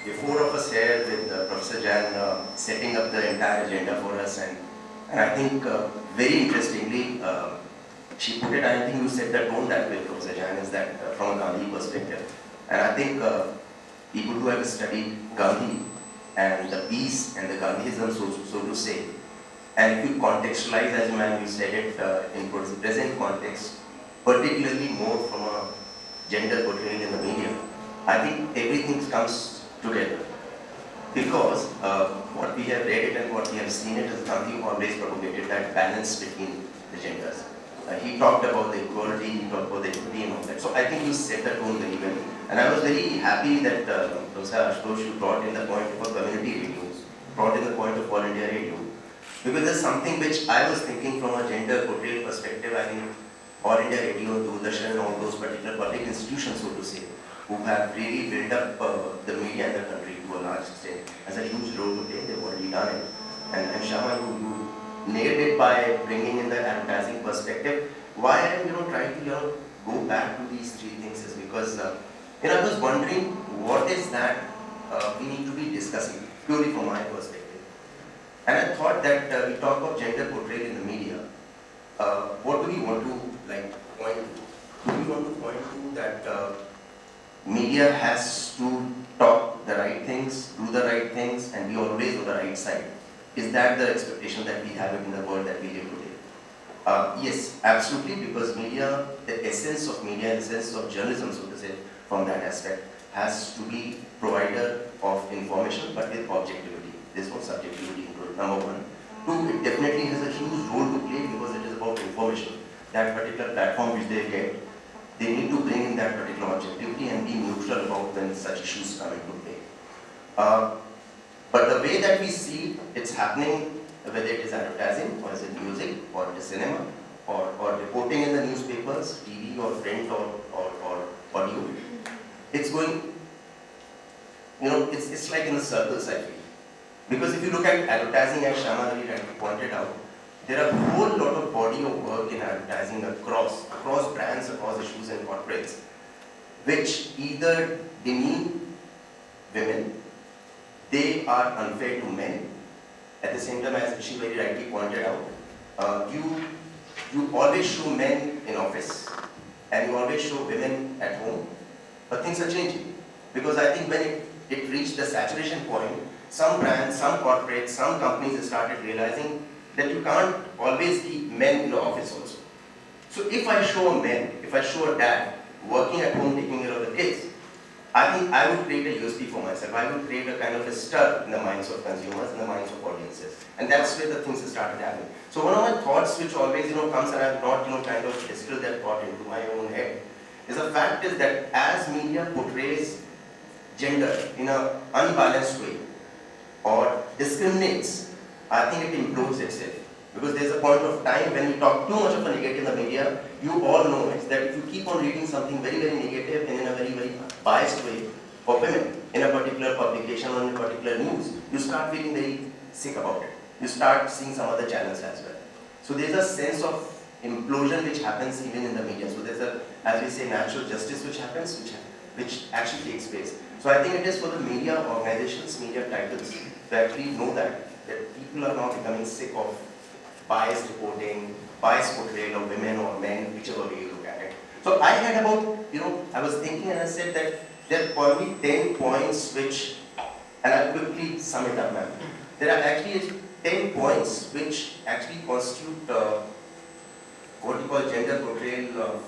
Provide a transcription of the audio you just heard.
the four of us here with Professor Jan setting up the entire agenda for us, and I think very interestingly, she put it, I think you set the tone that way, Professor Jan, is that from a Gandhi perspective. And I think people who have studied Gandhi and the peace and the Gandhism, so to say, and if you contextualize, as you said it in present context, particularly more from a gender portrayal in the media, I think everything comes together. Because what we have read it and what we have seen it is Gandhi always propagated that balance between the genders. He talked about the equality, he talked about the equity and all that. So I think you set the tone very well. And I was very happy that Professor Ashutosh, you brought in the point of community radio, brought in the point of All India Radio. Because there's something which I was thinking from a gender portrayal perspective. I think All India Radio, Doordarshan and all those particular public institutions, so to say, who have really built up the media in the country to a large extent, has a huge role to play. They've already done it. And Shama, you nailed it by bringing in the advertising perspective. Why I'm trying to go back to these three things is because I was wondering what is that we need to be discussing purely from my perspective. And I thought that we talk of gender portrayal in the media. What do we want to point to? Do we want to point to that media has to talk the right things, do the right things, and be always on the right side? Is that the expectation that we have in the world that we live today? Yes, absolutely, because media, the essence of media, the essence of journalism, so to say, from that aspect, has to be provider of information, but with objectivity. There's no subjectivity included, number one. Two, it definitely has a huge role to play because it is about information. That particular platform which they get, they need to bring in that particular objectivity and be neutral about when such issues come into play. But the way that we see it's happening, whether it is advertising, or is it music, or it is cinema, or reporting in the newspapers, TV or print or audio, it's going, it's like in the circles, I feel. Because if you look at advertising, as Shama really pointed out, there are a whole lot of body of work in advertising across brands, across issues and corporates, which either demean women, they are unfair to men. At the same time, as she very rightly pointed out, you always show men in office and you always show women at home. But things are changing. Because I think when it reached the saturation point, some brands, some corporates, some companies started realizing that you can't always keep men in the office also. So if I show a man, if I show a dad working at home taking care of the kids, I think I would create a USP for myself. I would create a kind of a stir in the minds of consumers, in the minds of audiences. And that's where the things started happening. So one of my thoughts which always comes, and I've not kind of distilled that thought into my own head, is the fact is that as media portrays gender in an unbalanced way or discriminates, I think it improves itself. Because there's a point of time when we talk too much of a negative in the media, you all know it, that if you keep on reading something very, very negative and in a very, very biased way for women in a particular publication or in a particular news, you start feeling very sick about it. You start seeing some other channels as well. So there's a sense of implosion which happens even in the media. So there's a, as we say, natural justice which happens, which actually takes place. So I think it is for the media organizations, media titles, to actually know that people are now becoming sick of biased reporting, biased portrayal of women or men, whichever way you look at it. So I had about, I was thinking and I said that there are probably 10 points which, and I'll quickly sum it up, ma'am. There are actually 10 points which actually constitute what you call gender portrayal of